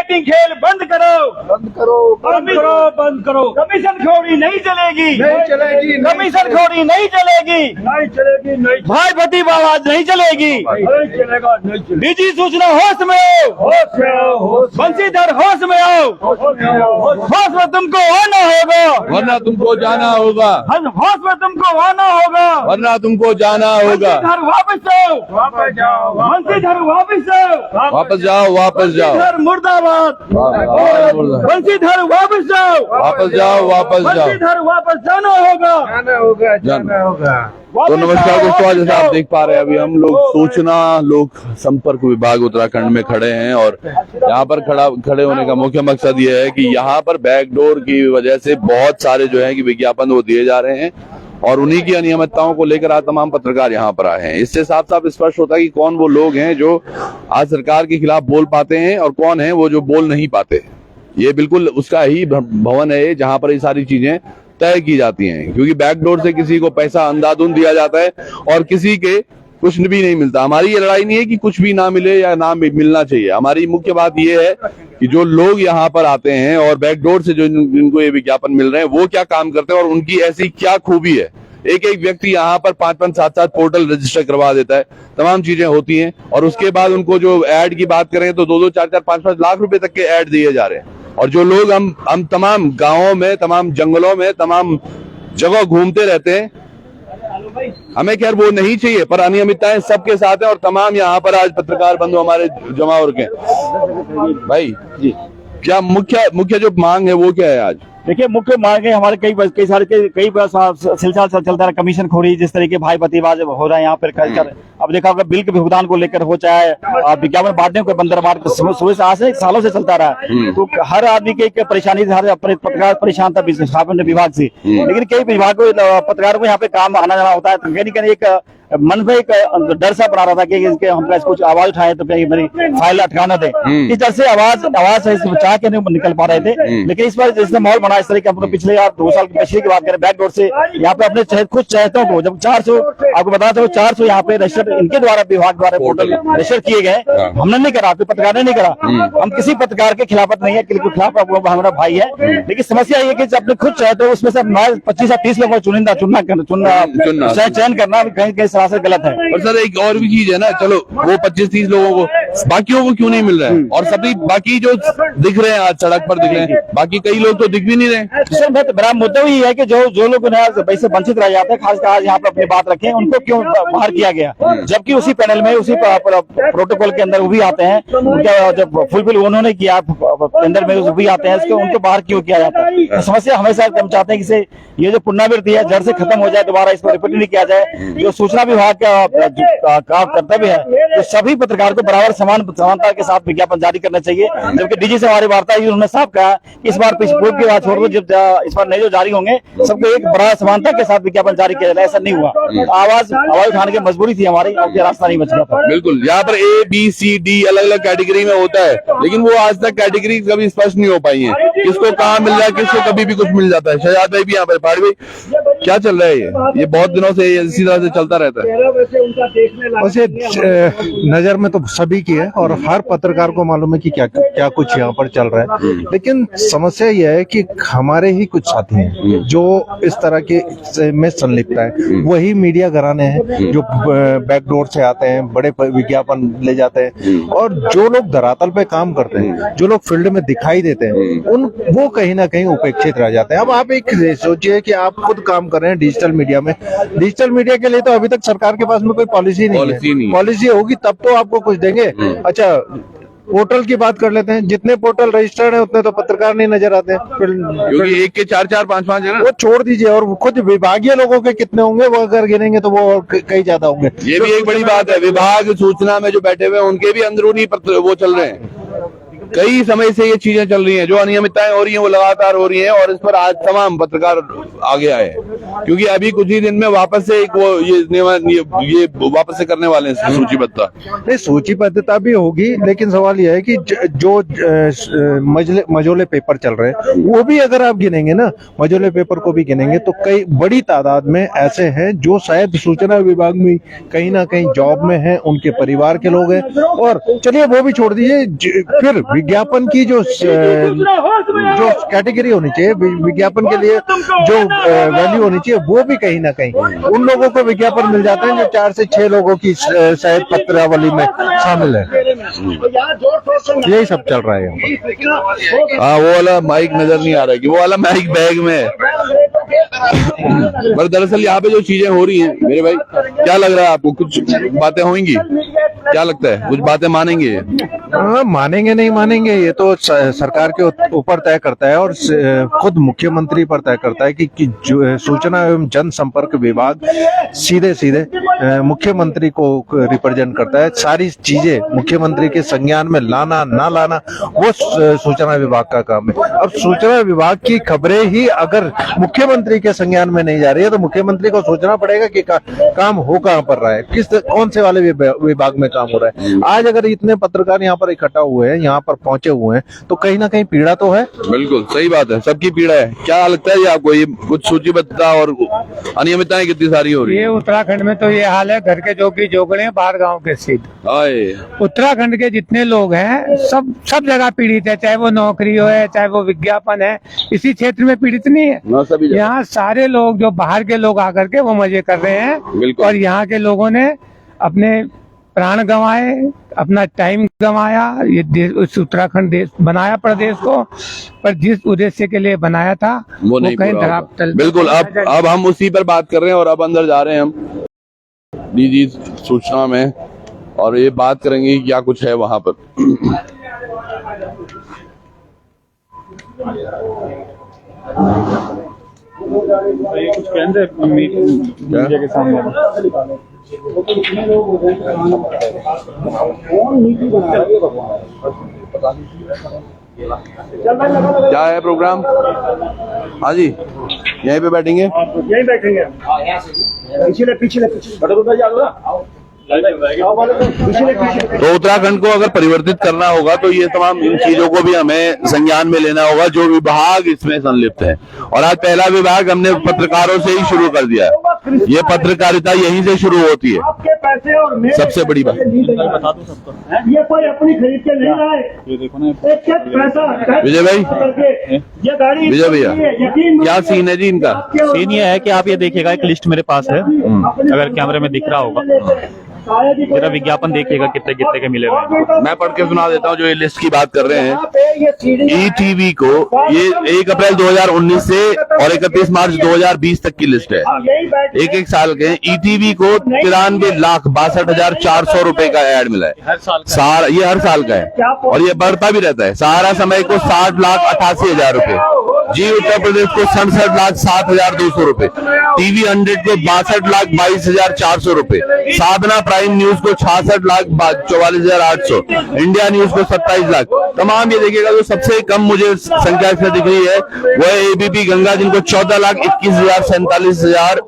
Betting खेल बंद करो, बंद करो, बंद करो, बंद करो। कमीशन खोरी नहीं चलेगी, नहीं चलेगी, कमीशन खोरी नहीं चलेगी, नहीं चलेगी, नहीं भाई भतीजावाद नहीं चलेगी। चलेगा, नहीं चलेगा। डीजी सूचना होश में आओ, होश में आओ, होश बंसीधर होश में आओ, में आओ, होश में तुमको आना होगा, वरना तुमको जाना होगा, होश में तुमको आना होगा, वरना तुमको जाना होगा। बंसीधर वापस आओ, वापस जाओ, बंसीधर वापस आओ, वापस जाओ, वापस जाओ, बंसीधर मुर्दाबाद, बंसीधर वापस जाओ, वापस जाओ, वापस जाओ। बंसीधर वापस जाना होगा, जाना होगा, जाना होगा। तो नमस्कार दोस्तों, आज जैसे आप देख पा रहे हैं अभी हम लोग सूचना लोक संपर्क विभाग उत्तराखंड में खड़े हैं और यहाँ पर खड़े होने का मुख्य मकसद ये है कि यहाँ पर बैकडोर की वजह से बहुत सारे जो है कि विज्ञापन वो दिए जा रहे हैं और उन्हीं की अनियमितताओं को लेकर आज तमाम पत्रकार यहाँ पर आए हैं। इससे साफ साफ स्पष्ट होता है कि कौन वो लोग हैं जो आज सरकार के खिलाफ बोल पाते हैं और कौन है वो जो बोल नहीं पाते। ये बिल्कुल उसका ही भवन है जहाँ पर ये सारी चीजें तय की जाती हैं, क्योंकि बैकडोर से किसी को पैसा अंधाधुंध दिया जाता है और किसी के कुछ भी नहीं मिलता। हमारी ये लड़ाई नहीं है कि कुछ भी ना मिले या ना मिलना चाहिए। हमारी मुख्य बात ये है कि जो लोग यहाँ पर आते हैं और बैकडोर से जो जिनको ये विज्ञापन मिल रहे हैं वो क्या काम करते हैं और उनकी ऐसी क्या खूबी है। एक एक व्यक्ति यहाँ पर 5-5, 7-7 पोर्टल रजिस्टर करवा देता है, तमाम चीजें होती हैं और उसके बाद उनको जो ऐड की बात करें तो 2-2, 4-4, 5-5 लाख रुपए तक के ऐड दिए जा रहे हैं। और जो लोग हम तमाम गांवों में, तमाम जंगलों में, तमाम जगह घूमते रहते हैं, हमें खैर वो नहीं चाहिए, पर अनियमितताएं सबके साथ है और तमाम यहाँ पर आज पत्रकार बंधु हमारे जमा हो रखे हैं। भाई जी, क्या मुख्य जो मांग है वो क्या है आज? देखिए, मुख्य मांग है हमारे कई सिलसिला चलता रहा, कमीशन खोरी जिस तरीके भाई भतीजावाद हो रहा है यहाँ पर कल्चर। अब देखा होगा बिल के भुगतान को लेकर हो, चाहे विज्ञापन बांटने को बंदरबांट सुबह से आज से सालों से चलता रहा। तो हर आदमी की एक परेशानी, हर पत्रकार परेशान था विभाग से, लेकिन कई विभागों पत्रकारों को यहाँ पे काम आना जाना होता है, तो कहीं न कहीं एक मन में एक डर सा बना रहा था कि इसके हम कुछ आवाज उठाए तो मेरी फाइल अटका न दे। इस डर से आवाज से चाह के नहीं निकल पा रहे थे। लेकिन इस बार जिसने माहौल बना इस तरह के, पिछले 2 साल की बात करें, बैकडोर से यहाँ पे अपने खुद चाहतों को जब 400, आपको बता दो 400 यहाँ पे रजिस्टर इनके द्वारा विभाग द्वारा पोर्टल रजिस्टर किए गए, हमने नहीं करा, कोई पत्रकार ने नहीं करा। हम किसी पत्रकार के खिलाफत नहीं है, खिलाफ हमारा भाई है, लेकिन समस्या ये कि अपने खुद चाहते उसमें से 25 या 30 लोगों को चयन करना कहीं से गलत है। और सर एक और भी चीज है ना, चलो वो 25-30 लोगों को, बाकियों को क्यों नहीं मिल रहा है? और सभी बाकी जो दिख रहे हैं आज सड़क पर दिख रहे हैं, बाकी कई लोग तो दिख भी नहीं रहे। सर मेरा मुद्दा ही है कि जो लोग पैसे वंचित रह जाते हैं, खासकर आज यहाँ पर अपनी बात रखें, उनको क्यों बाहर किया गया, जबकि उसी पैनल में, उसी प्रोटोकॉल के अंदर वो भी आते हैं, उनका जब फुलफिल उन्होंने किया अंदर में वो भी आते हैं, उनको बाहर क्यों किया जाता है? समस्या हमेशा हम चाहते हैं कि ये जो पुनरावृत्ति है जड़ से खत्म हो जाए, दोबारा इस पर रिपीट नहीं किया जाए। जो सूचना विभाग का कर्तव्य है तो सभी पत्रकार को बराबर समानता के साथ विज्ञापन जारी करना चाहिए। जबकि डीजी से हमारी वार्ता हुई, उन्होंने साफ कहा कि इस बार पूर्व की बात छोड़ दो, जब इस बार नए जो जारी होंगे सबको एक बड़ा समानता के साथ विज्ञापन जारी किया जाए। ऐसा नहीं हुआ, आवाज उठाने की मजबूरी थी हमारी, रास्ता नहीं बच गया। बिल्कुल, यहाँ पर A-B-C-D अलग अलग कैटेगरी में होता है, लेकिन वो आज तक कैटेगरी कभी स्पष्ट नहीं हो पाई है, किसको कहाँ मिल रहा है, किसको कभी भी कुछ मिल जाता है। शहजाद भाई भी यहाँ पर, पहाड़ी भाई क्या चल रहा है? ये बहुत दिनों से इसी तरह से चलता रहता है। वैसे नजर में तो सभी की है और हर पत्रकार को मालूम है कि क्या कुछ यहाँ पर चल रहा है, लेकिन समस्या यह है कि हमारे ही कुछ साथी हैं जो इस तरह के में संलिप्त है। वही मीडिया घराने हैं जो बैकडोर से आते हैं, बड़े विज्ञापन ले जाते हैं, और जो लोग धरातल पे काम करते हैं, जो लोग फील्ड में दिखाई देते हैं, वो कहीं ना कहीं उपेक्षित रह जाते हैं। अब आप एक सोचिए कि आप खुद काम कर रहे हैं डिजिटल मीडिया में, डिजिटल मीडिया के लिए तो अभी तक सरकार के पास में कोई पॉलिसी नहीं है। पॉलिसी होगी तब तो आपको कुछ देंगे। अच्छा, पोर्टल की बात कर लेते हैं, जितने पोर्टल रजिस्टर्ड है उतने तो पत्रकार नहीं नजर आते हैं, क्योंकि एक के 4-4, 5-5 है ना। वो छोड़ दीजिए, और खुद विभागीय लोगों के कितने होंगे वो अगर गिनेंगे तो वो कई ज्यादा होंगे। ये भी एक बड़ी बात है, विभाग सूचना में जो बैठे हुए हैं उनके भी अंदरूनी वो चल रहे हैं। कई समय से ये चीजें चल रही हैं, जो अनियमितताएं हो रही हैं वो लगातार हो रही हैं और इस पर आज तमाम पत्रकार आगे आए हैं। क्योंकि अभी कुछ ही दिन में वापस से एक वो ये वापस से करने वाले हैं सूचीबद्धता। नहीं, सूचीबद्धता भी होगी, लेकिन सवाल यह है कि जो मजोले पेपर चल रहे हैं वो भी अगर आप गिनेंगे ना, मजोले पेपर को भी गिनेंगे तो कई बड़ी तादाद में ऐसे हैं जो शायद सूचना विभाग में कहीं ना कहीं जॉब में हैं, उनके परिवार के लोग हैं। और चलिए वो भी छोड़ दीजिए, फिर विज्ञापन की जो कैटेगरी होनी चाहिए, विज्ञापन के लिए जो वैल्यू होनी चाहिए, वो भी कहीं ना कहीं उन लोगों को विज्ञापन मिल जाते हैं जो 4 से 6 लोगों की शायद पत्रावली में शामिल है। यही सब चल रहा है यहाँ पर। हाँ, वो वाला माइक नजर नहीं आ रहा है कि वो वाला माइक बैग में है। पर दरअसल यहाँ पे जो चीजें हो रही हैं मेरे भाई, क्या लग रहा है आपको? कुछ बातें होंगी, क्या लगता है? कुछ बातें मानेंगे? हाँ, मानेंगे नहीं मानेंगे ये तो सरकार के ऊपर तय करता है और खुद मुख्यमंत्री पर तय करता है कि जो सूचना एवं जनसंपर्क विभाग सीधे सीधे मुख्यमंत्री को रिप्रेजेंट करता है। सारी चीजें मुख्यमंत्री के संज्ञान में लाना ना लाना वो सूचना विभाग का काम है। अब सूचना विभाग की खबरें ही अगर मुख्यमंत्री के संज्ञान में नहीं जा रही है तो मुख्यमंत्री को सोचना पड़ेगा कि काम हो कहाँ पर रहा है, कौन से वाले विभाग में काम हो रहा है। आज अगर इतने पत्रकार यहाँ पर इकट्ठा हुए हैं, यहाँ पर पहुंचे हुए हैं, तो कहीं ना कहीं पीड़ा तो है। बिल्कुल सही बात है, सबकी पीड़ा है। क्या लगता है ये आपको, ये कुछ सूचीबद्धता और अनियमितताएं कितनी सारी हो रही है? ये उत्तराखंड में तो ये हाल है, घर के जोगी जोगड़े बाहर गांव के सिद्ध। उत्तराखंड के जितने लोग हैं सब जगह पीड़ित है, चाहे वो नौकरी हो है, चाहे वो विज्ञापन है, इसी क्षेत्र में पीड़ित नहीं है। यहाँ सारे लोग जो बाहर के लोग आकर के वो मजे कर रहे हैं और यहाँ के लोगों ने अपने प्राण गंवाए, अपना टाइम गंवाया। ये इस उत्तराखंड देश बनाया प्रदेश को, पर जिस उद्देश्य के लिए बनाया था वो नहीं कहीं पूरा होगा। बिल्कुल, अब हम उसी पर बात कर रहे हैं और अब अंदर जा रहे हैं हम डीजी सूचना में और ये बात करेंगे कि क्या कुछ है वहां पर। कुछ कहते हैं मीडिया के सामने क्या है प्रोग्राम? हाँ जी, यहीं पे बैठेंगे, यहीं बैठेंगे। पीछे तो उत्तराखंड को अगर परिवर्तित करना होगा तो ये तमाम इन चीजों को भी हमें संज्ञान में लेना होगा जो विभाग इसमें संलिप्त है। और आज पहला विभाग हमने पत्रकारों से ही शुरू कर दिया है। ये पत्रकारिता यहीं से शुरू होती है। आपके पैसे और मेरे सबसे बड़ी बात बता दो सबको, ये कोई अपनी खरीद के नहीं रहा है। ये देखो ना, एक पैसा विजय भाई, ये गाड़ी विजय भैया, क्या सीन है जी इनका? सीन ये है कि आप ये देखिएगा, एक लिस्ट मेरे पास है, अगर कैमरे में दिख रहा होगा, जरा विज्ञापन देखिएगा कितने कितने के मिले हुए हैं। मैं पढ़ के सुना देता हूँ जो ये लिस्ट की बात कर रहे हैं। ईटीवी को ये 1 अप्रैल 2019 से और 31 मार्च 2020 तक की लिस्ट है, एक साल के। ईटीवी को 93,62,400 रुपए का ऐड मिला है ये हर साल का है और ये बढ़ता भी रहता है। सहारा समय को 60,88,000 रुपए, जी उत्तर प्रदेश को 67,07,200 रुपए, टीवी 100 को 62,22,400 रुपए, साधना प्राइम न्यूज को 66,44,800, इंडिया न्यूज को 27 लाख। तमाम ये देखिएगा जो सबसे कम मुझे संख्या इसमें दिख रही है वो है एबीपी गंगा, जिनको 14,21,47,000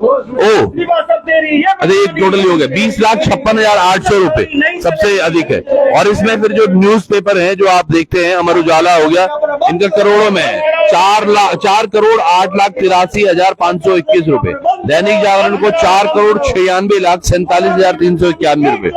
अरे एक टोटल हो गया 20,56,800 रुपए सबसे अधिक है। और इसमें फिर जो न्यूज पेपर है जो आप देखते हैं, अमर उजाला हो गया, इनका करोड़ों में है, 4,08,83,521 रुपए। दैनिक जागरण को 4,96,47,391 रुपए।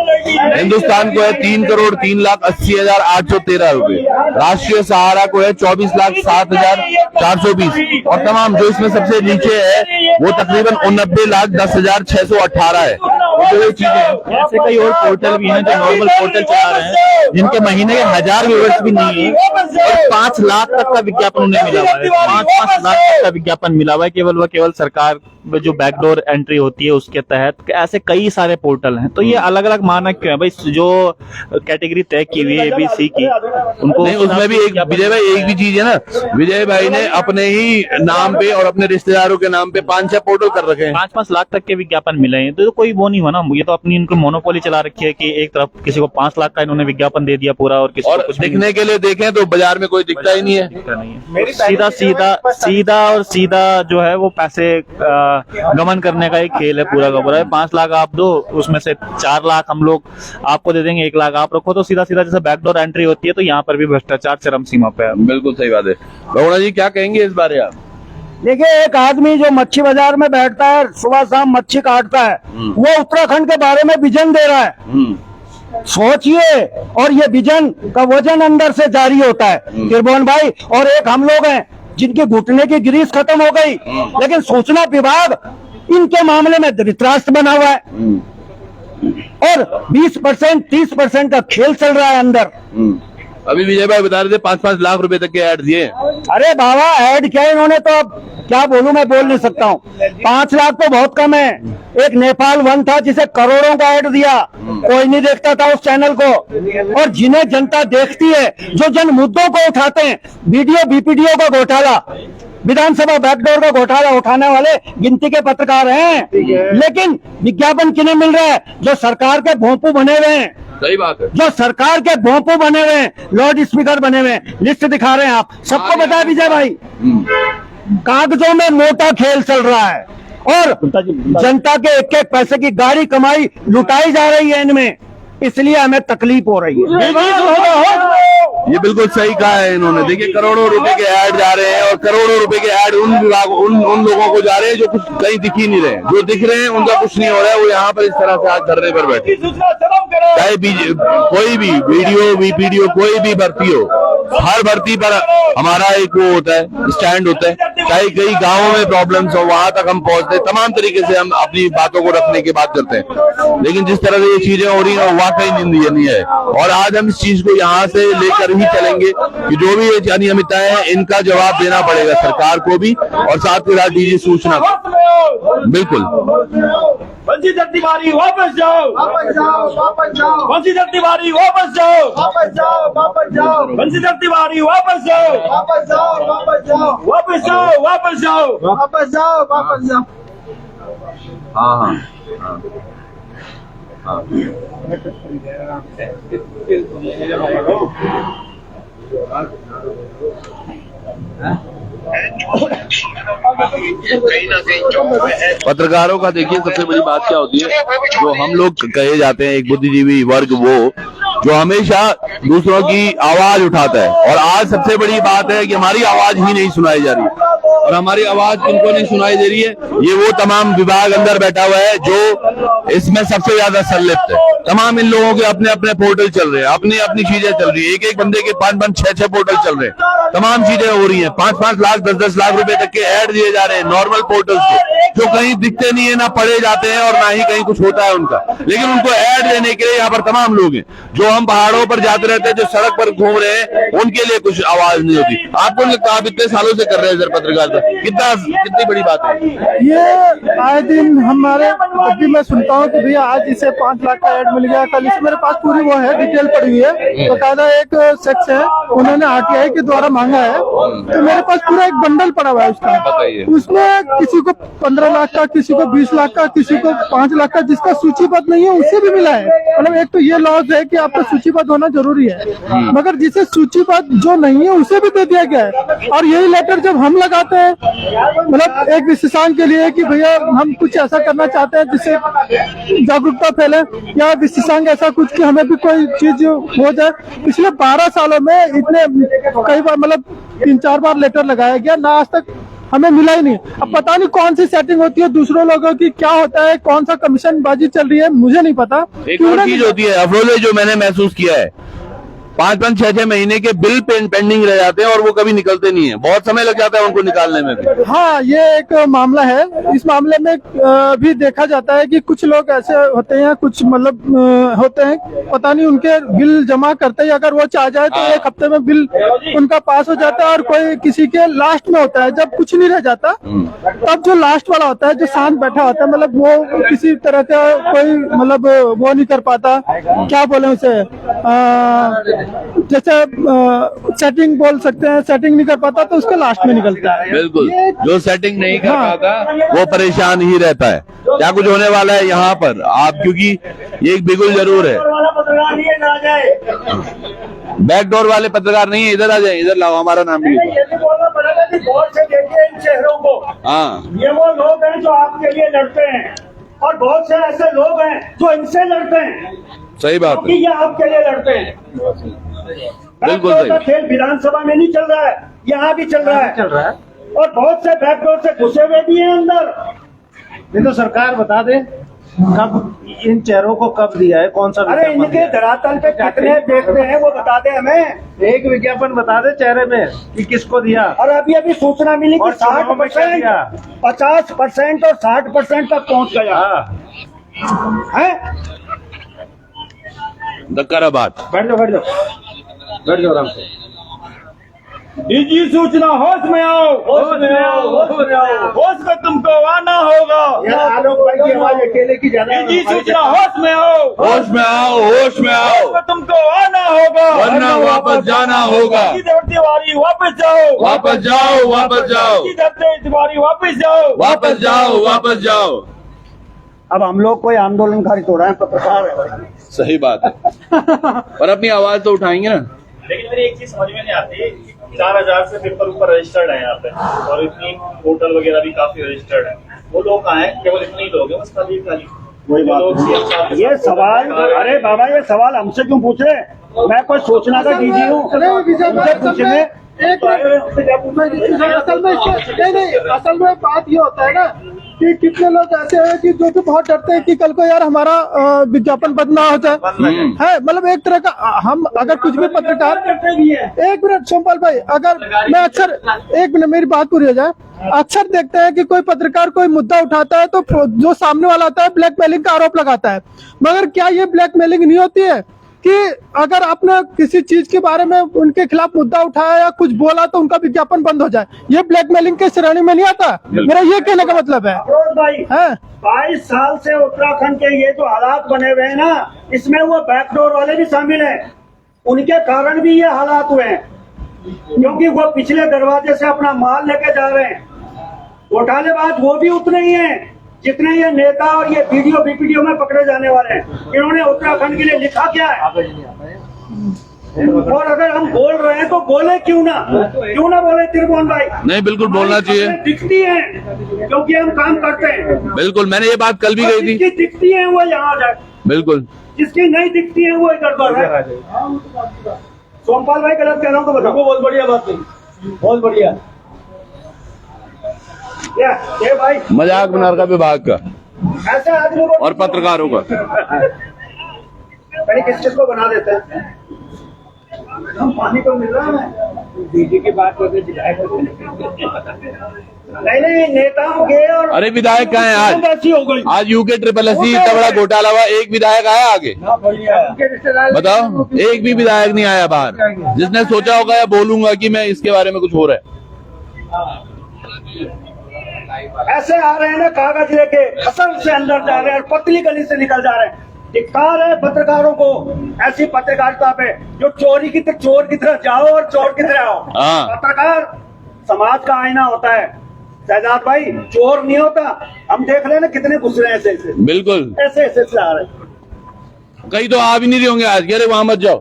हिंदुस्तान को है 3,03,80,813 रुपए। राष्ट्रीय सहारा को है 24,07,420। और तमाम जो इसमें सबसे नीचे है वो तकरीबन 89,10,618 है। ऐसे कई और पोर्टल भी हैं जो नॉर्मल पोर्टल चला रहे हैं, जिनके महीने के 1000 व्यूअर्स भी नहीं है और 5 लाख तक का विज्ञापन उन्हें मिला हुआ है। 5 लाख तक का विज्ञापन मिला हुआ है केवल सरकार में जो बैकडोर एंट्री होती है उसके तहत। ऐसे कई सारे पोर्टल हैं, तो ये अलग अलग मानक क्यों है भाई? जो कैटेगरी तय की हुई है ABC की, उनको नहीं, उसमें भी एक विजय भाई एक भी चीज है ना, विजय भाई ने अपने ही नाम पे और अपने रिश्तेदारों के नाम पे 5-6 पोर्टल कर रखे हैं। 5-5 लाख तक के विज्ञापन मिले हैं, तो कोई वो नहीं हुआ ना, ये तो अपनी इनको मोनोपोली चला रखी है कि एक तरफ किसी को 5 लाख का इन्होंने विज्ञापन दे दिया पूरा और किसी को कुछ दिखने के लिए देखें तो बाजार में कोई दिखता ही नहीं है। सीधा जो है वो पैसे गमन करने का एक खेल है पूरा का पूरा। 5 लाख आप दो, उसमें से 4 लाख हम लोग आपको दे देंगे, 1 लाख आप रखो, तो सीधा जैसे बैकडोर एंट्री होती है। तो यहाँ पर भी भ्रष्टाचार चरम सीमा पे है। बिल्कुल सही बात है। रघुनाथ जी क्या कहेंगे इस बारे आप? देखिए, एक आदमी जो मच्छी बाजार में बैठता है, सुबह शाम मच्छी काटता है, वो उत्तराखंड के बारे में विजन दे रहा है। सोचिए, और ये विजन का वजन अंदर से जारी होता है त्रिभुवन भाई। और एक हम लोग हैं जिनके घुटने की ग्रीस खत्म हो गई, लेकिन सूचना विभाग इनके मामले में धृतराष्ट्र बना हुआ है और 20% 30% का खेल चल रहा है अंदर। अभी विजय भाई बता रहे थे 5-5 लाख रुपए तक के ऐड दिए। अरे बाबा, ऐड क्या इन्होंने, तो अब क्या बोलूं, मैं बोल नहीं सकता हूँ। 5 लाख तो बहुत कम है। एक नेपाल वन था जिसे करोड़ों का ऐड दिया, कोई नहीं देखता था उस चैनल को। और जिन्हें जनता देखती है, जो जन मुद्दों को उठाते हैं, वीडियो बीपीडीओ का घोटाला, विधानसभा बैकडोर का घोटाला उठाने वाले गिनती के पत्रकार हैं, लेकिन विज्ञापन किन्हें मिल रहा है? जो सरकार के भोंपू बने हुए हैं। सही बात है। जो सरकार के भोंपू बने हुए हैं, लाउड स्पीकर बने हुए हैं, लिस्ट दिखा रहे हैं आप सबको। पता है विजय भाई, कागजों में मोटा खेल चल रहा है और जनता के एक एक पैसे की गाड़ी कमाई लुटाई जा रही है इनमें, इसलिए हमें तकलीफ हो रही है। ये बिल्कुल सही कहा है इन्होंने। देखिए, करोड़ों रुपए के ऐड जा रहे हैं और करोड़ों रुपए के ऐड उन लोगों को जा रहे हैं जो कुछ कहीं दिख ही नहीं रहे। जो दिख रहे हैं उनका कुछ नहीं हो रहा है। वो यहाँ पर इस तरह से आज धरने पर बैठे, चाहे कोई भी वीडियो वीपीडीओ कोई भी भर्ती हो, हर भर्ती पर हमारा एक वो होता है, स्टैंड होता है। चाहे कई गाँवों में प्रॉब्लम्स हो, वहां तक हम पहुंचते हैं, तमाम तरीके से हम अपनी बातों को रखने की बात करते हैं। लेकिन जिस तरह से ये चीजें हो रही है वाकई निंदनीय है। और आज हम इस चीज को यहाँ से लेकर ही चलेंगे कि जो भी ये अनियमितताएं हैं, इनका जवाब देना पड़ेगा सरकार को भी और साथ के साथ डीजी सूचना को। बिल्कुल। बंशीधर तिवारी वापस जाओ, वापस जाओ, वापस जाओ। बंशीधर तिवारी वापस जाओ, वापस जाओ, वापस जाओ। बंशीधर तिवारी वापस जाओ, वापस जाओ, वापस जाओ। वापस जाओ, वापस जाओ, वापस जाओ, वापस जाओ। हाँ। पत्रकारों का देखिए सबसे बड़ी बात क्या होती है, जो हम लोग कहे जाते हैं एक बुद्धिजीवी वर्ग, वो जो हमेशा दूसरों की आवाज उठाता है। और आज सबसे बड़ी बात है कि हमारी आवाज ही नहीं सुनाई जा रही, और हमारी आवाज किनको नहीं सुनाई दे रही है? ये वो तमाम विभाग अंदर बैठा हुआ है जो इसमें सबसे ज्यादा संलिप्त है। तमाम इन लोगों के अपने अपने पोर्टल चल रहे हैं, अपनी अपनी चीजें चल रही है। एक बंदे के 5-5 6-6 पोर्टल चल रहे हैं, तमाम चीजें हो रही हैं। 5-5 लाख 10-10 लाख रुपए तक के ऐड दिए जा रहे हैं नॉर्मल पोर्टल्स को, जो कहीं दिखते नहीं है, ना पढ़े जाते हैं और ना ही कहीं कुछ होता है उनका। लेकिन उनको ऐड देने के लिए यहाँ पर तमाम लोग हैं। जो हम पहाड़ों पर जाते रहते हैं, जो सड़क पर घूम रहे हैं, उनके लिए कुछ आवाज नहीं होती। आपको लगता है आप इतने सालों से कर रहे हैं सर पत्रकारिता, कितनी बड़ी बात है ये? आए दिन हमारे जब भी मैं सुनता हूँ कि भैया आज इसे 5 लाख का ऐड मिल गया, कल इसे, मेरे पास पूरी वो है डिटेल पड़ी हुई है। तो कायदा एक शख्स है, उन्होंने आरटीआई के द्वारा मांगा है, तो मेरे पास पूरा एक बंडल पड़ा हुआ है उसका। उसमें किसी को 15 लाख का, किसी को 20 लाख का, किसी को 5 लाख का, जिसका सूचीबद्ध नहीं है उसे भी मिला है। मतलब एक तो ये लॉस है कि आपका सूचीबद्ध होना जरूरी है, मगर जिसे सूचीबद्ध जो नहीं है उसे भी दे दिया गया है। और यही लेटर जब हम लगाते हैं, मतलब एक विशेषांक के लिए कि भैया हम कुछ ऐसा करना चाहते हैं जिससे जागरूकता फैले, या विशेषांक ऐसा कुछ कि हमें भी कोई चीज हो जाए। पिछले 12 सालों में इतने कई बार, मतलब 3-4 बार लेटर लगाया गया, ना आज तक हमें मिला ही नहीं। अब पता नहीं कौन सी सेटिंग होती है दूसरों लोगों की, क्या होता है, कौन सा कमीशन बाजी चल रही है, मुझे नहीं पता। एक और चीज होती है अफरोज, जो मैंने महसूस किया है, 5-5 6-6 महीने के बिल पेंडिंग रह जाते हैं और वो कभी निकलते नहीं है। बहुत समय लग जाता है उनको निकालने में भी। हाँ, ये एक मामला है। इस मामले में भी देखा जाता है कि कुछ लोग ऐसे होते हैं, कुछ मतलब होते हैं, पता नहीं उनके बिल जमा करते ही अगर वो चाह जाए तो 1 हफ्ते में बिल उनका पास हो जाता है, और कोई किसी के लास्ट में होता है जब कुछ नहीं रह जाता, तब जो लास्ट वाला होता है, जो शांत बैठा होता है, मतलब वो किसी तरह का कोई मतलब वो नहीं कर पाता, क्या बोले उसे, जैसे सेटिंग बोल सकते हैं, सेटिंग नहीं कर पाता तो उसका लास्ट में निकलता है। बिल्कुल, जो सेटिंग नहीं कर पाता वो परेशान ही रहता है। क्या कुछ होने वाला है यहाँ पर आप, क्योंकि ये एक बिगुल जरूर है। बैकडोर वाले पत्रकार नहीं है, इधर आ जाए, इधर लाओ, हमारा नाम भी लिखो। ये भी बोलना पड़ेगा कि गौर से देखिए इन चेहरों को। हाँ, ये वो लोग हैं जो आपके लिए लड़ते हैं और बहुत से ऐसे लोग हैं जो इनसे लड़ते हैं, सही बात क्योंकि है, ये आपके लिए लड़ते हैं। बिल्कुल बैकडोर का सही। खेल विधानसभा में नहीं चल रहा है, यहाँ भी चल रहा है और बहुत से बैकडोर से घुसे हुए भी हैं अंदर। नहीं तो सरकार बता दे कब इन चेहरों को कब दिया है, कौन सा अरे विज्ञापन इनके दिया है? धरातल पे कितने देखते हैं वो बता दे हमें। एक विज्ञापन बता दे चेहरे में कि किसको दिया। और अभी अभी सूचना मिली कि और चुनाव में क्या 60%, दिया? 50% और 60% तक पहुंच गया हाँ, है। धक्का बात। बैठ जाओ, बैठ जाओ, बैठ जाओ आराम से। निजी सूचना, होश में आओ, होश में आओ, होश में आओ, होश में तुमको आना होगा। आलोक भाई की आवाज अकेले की ज्यादा। निजी सूचना, होश में आओ, होश में आओ, होश में आओ, होश में तुमको आना होगा, वरना वापस जाना होगा। दीवारी वापस जाओ, वापस जाओ, वापस जाओ, दीवारी वापस जाओ, वापस जाओ, वापस जाओ। अब हम लोग कोई आंदोलनकारी थोड़ा है, पत्रकार है भाई। सही बात है, पर अपनी आवाज तो उठाएंगे ना। लेकिन मेरी एक चीज समझ में नहीं आती, 4000 से पेपर ऊपर रजिस्टर्ड है यहाँ पे और इतनी होटल वगैरह भी काफी रजिस्टर्ड है। वो लोग कहाँ हैं? केवल इतने ही लोग हैं बस, खाली खाली वही बात लोग CM साहब के ये साथ सवाल, अरे बाबा ये सवाल हमसे क्यों पूछ रहे? मैं कोई सूचना का डीजी हूँ, उनसे पूछने। असल में बात ये होता है ना कि कितने लोग ऐसे हैं कि जो कि बहुत डरते हैं कि कल को यार हमारा विज्ञापन बंद ना हो जाए, है मतलब एक तरह का हम अगर कुछ भी पत्रकार। एक मिनट सोमपाल भाई, अगर मैं अक्सर, एक मिनट मेरी बात पूरी हो जाए, अक्सर देखते हैं कि कोई पत्रकार कोई मुद्दा उठाता है तो जो सामने वाला आता है ब्लैकमेलिंग का आरोप लगाता है, मगर क्या ये ब्लैकमेलिंग नहीं होती है कि अगर आपने किसी चीज के बारे में उनके खिलाफ मुद्दा उठाया या कुछ बोला तो उनका विज्ञापन बंद हो जाए? ये ब्लैकमेलिंग के श्रेणी में नहीं आता। मेरा ये कहने का मतलब है। अफरोज भाई, है 22 साल से उत्तराखंड के ये जो हालात बने हुए हैं ना, इसमें वो बैकडोर वाले भी शामिल हैं। उनके कारण भी ये हालात हुए हैं, क्योंकि वो पिछले दरवाजे से अपना माल लेके जा रहे हैं। घोटालेबाज वो भी उतने ही हैं जितने ये नेता और ये वीडियो में पकड़े जाने वाले हैं। इन्होंने उत्तराखंड के लिए लिखा क्या है? और अगर हम बोल रहे हैं तो बोले क्यों ना बोले त्रिभुवन भाई? नहीं, बिल्कुल बोलना चाहिए। दिखती है क्योंकि हम काम करते हैं। बिल्कुल, मैंने ये बात कल भी कही थी। जिसकी दिखती है वो यहाँ जाए, बिल्कुल, जिसकी नहीं दिखती है वो इधर पर है। सोमपाल भाई गलत कह रहा हूँ तो बताओ। बहुत बढ़िया बात है, बहुत बढ़िया। ये भाई मजाक बना रखा विभाग का ऐसे आदमी को और पत्रकारों का। पहले किस चीज को बना देते हैं? हम पानी को मिल रहा है डीजी की बात करते, विधायक नहीं नेताओं के। और अरे विधायक कहाँ है आज? ऐसी हो गई आज UKSSC इतना बड़ा घोटाला हुआ, एक विधायक आया आगे? बताओ, एक भी विधायक नहीं आया बाहर जिसने सोचा होगा या बोलूंगा कि मैं इसके बारे में कुछ हो रहा है। ऐसे आ रहे हैं ना कागज लेके, असल से अंदर जा रहे हैं और पतली गली से निकल जा रहे हैं। धिक्कार है पत्रकारों को, ऐसी पत्रकारिता पे जो चोर की तरह जाओ और चोर की तरह आओ। हाँ। पत्रकार समाज का आईना होता है शहजाद भाई, चोर नहीं होता। हम देख रहे हैं ना कितने घुस रहे हैं ऐसे बिल्कुल, ऐसे आ रहे हैं। कहीं तो आ भी नहीं रहे होंगे आज, अरे वहां मत जाओ।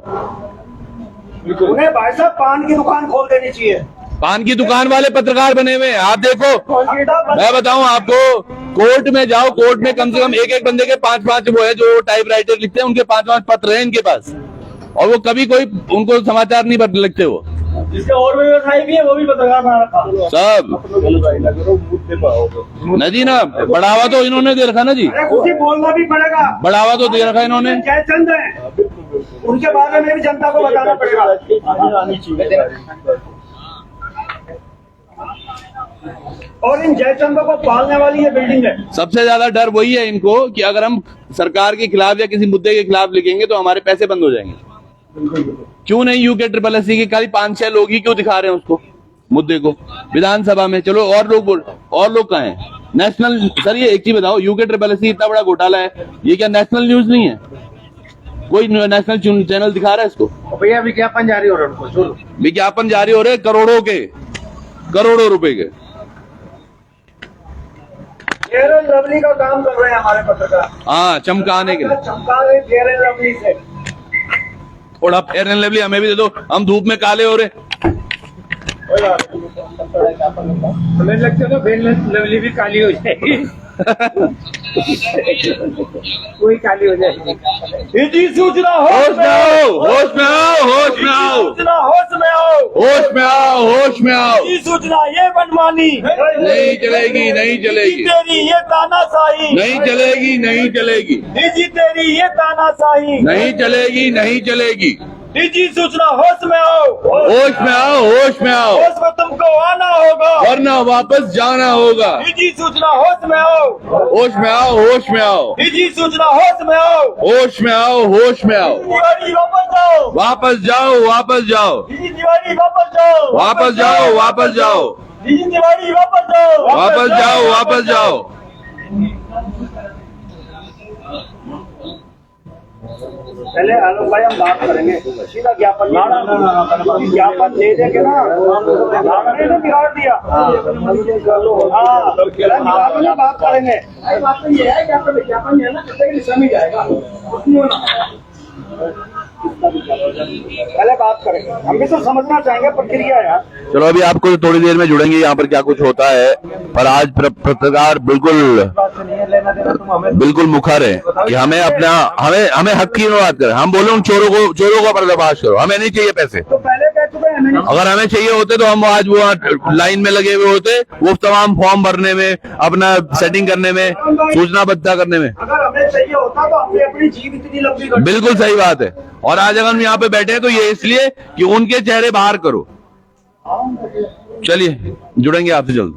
उन्हें भाई साहब पान की दुकान खोल देनी चाहिए। पान की दुकान वाले पत्रकार बने हुए हैं। आप देखो, मैं बताऊं आपको, कोर्ट में जाओ, कोर्ट में कम से कम एक बंदे के 5 वो है जो टाइपराइटर लिखते हैं, उनके 5 पत्र हैं इनके पास, और वो कभी कोई उनको समाचार नहीं लिखते। वो जिसके और व्यवसाय भी है वो भी पत्रकार बना रखा सब नदी ना, बढ़ावा तो इन्होंने दे रखा ना जी, कुछ बोलना भी पड़ेगा। बढ़ावा तो दे रखा इन्होंने। जयचंद है, उनके बारे में भी जनता को बताना पड़ेगा। और इन जयचंदों को पालने वाली ये बिल्डिंग है। सबसे ज्यादा डर वही है इनको कि अगर हम सरकार के खिलाफ या किसी मुद्दे के खिलाफ लिखेंगे तो हमारे पैसे बंद हो जाएंगे। क्यों नहीं UKSSC के खाली 5-6 लोग ही क्यों दिखा रहे हैं उसको, मुद्दे को विधानसभा में? चलो और लोग कहाँ हैं? नेशनल, सर ये एक चीज बताओ, UKSSC इतना बड़ा घोटाला है, ये क्या नेशनल न्यूज नहीं है? कोई नेशनल चैनल दिखा रहा है इसको? भैया विज्ञापन जारी हो रहा है उनको, विज्ञापन जारी हो रहे करोड़ों रुपए के। फेयर एंड लवली का काम कर रहे हैं हमारे पत्रकार, हाँ, चमकाने के लिए। चमका रहे फेयर एंड लवली से। थोड़ा फेयर एंड लवली हमें भी दे दो, हम धूप में काले हो रहे। हमें लगता है तो फेयर एंड लवली भी काली हो जाएगी। कोई काली हो जाएगी। निजी सूचना होश में आओ, होश में आओ, होश में आओ, सूचना होश में आओ, होश में आओ, होश में आओ। निजी सूचना ये मनमानी नहीं चलेगी, नहीं चलेगी, तेरी ये तानाशाही नहीं चलेगी, नहीं चलेगी, निजी तेरी ये तानाशाही नहीं चलेगी, नहीं चलेगी। निजी सूचना होश में आओ, होश में आओ, होश में आओ, होश में तुमको आना होगा, वरना वापस जाना होगा। निजी सूचना होश में आओ, होश में आओ, होश में आओ, निजी सूचना होश में आओ, होश में आओ, होश में आओ। तिवारी वापस जाओ, वापस जाओ, वापस जाओ, निजी तिवारी वापस जाओ, वापस जाओ, वापस जाओ, निजी तिवारी वापस जाओ, वापस जाओ, वापस जाओ। पहले आलोक भाई हम बात करेंगे सीधा ज्ञापन ज्ञापन दे देंगे ना, ने तो बिगाड़ दिया। हाँ, बात करेंगे। बात तो ये है ज्ञापन है ना, समझ जाएगा, पहले बात करेंगे, हम भी तो समझना चाहेंगे प्रक्रिया यार। चलो अभी आपको थोड़ी देर में जुड़ेंगे यहाँ पर क्या कुछ होता है, पर आज पत्रकार बिल्कुल मुखर है कि हमें अपना हमें हक की बात करें। हम बोले उन चोरों का पर्दाफाश करो, हमें नहीं चाहिए पैसे। तो पहले कह चुके हैं मैंने, अगर हमें चाहिए होते तो हम आज वो लाइन में लगे हुए होते, वो तमाम फॉर्म भरने में, अपना सेटिंग करने में, सूचना बद्धा करने में। अगर हमें चाहिए होता तो हमने अपनी जीव इतनी लंबी कर, बिल्कुल सही बात है। और आज अगर हम यहाँ पे बैठे हैं तो ये इसलिए कि उनके चेहरे बाहर करो। चलिए जुड़ेंगे आपसे जल्द।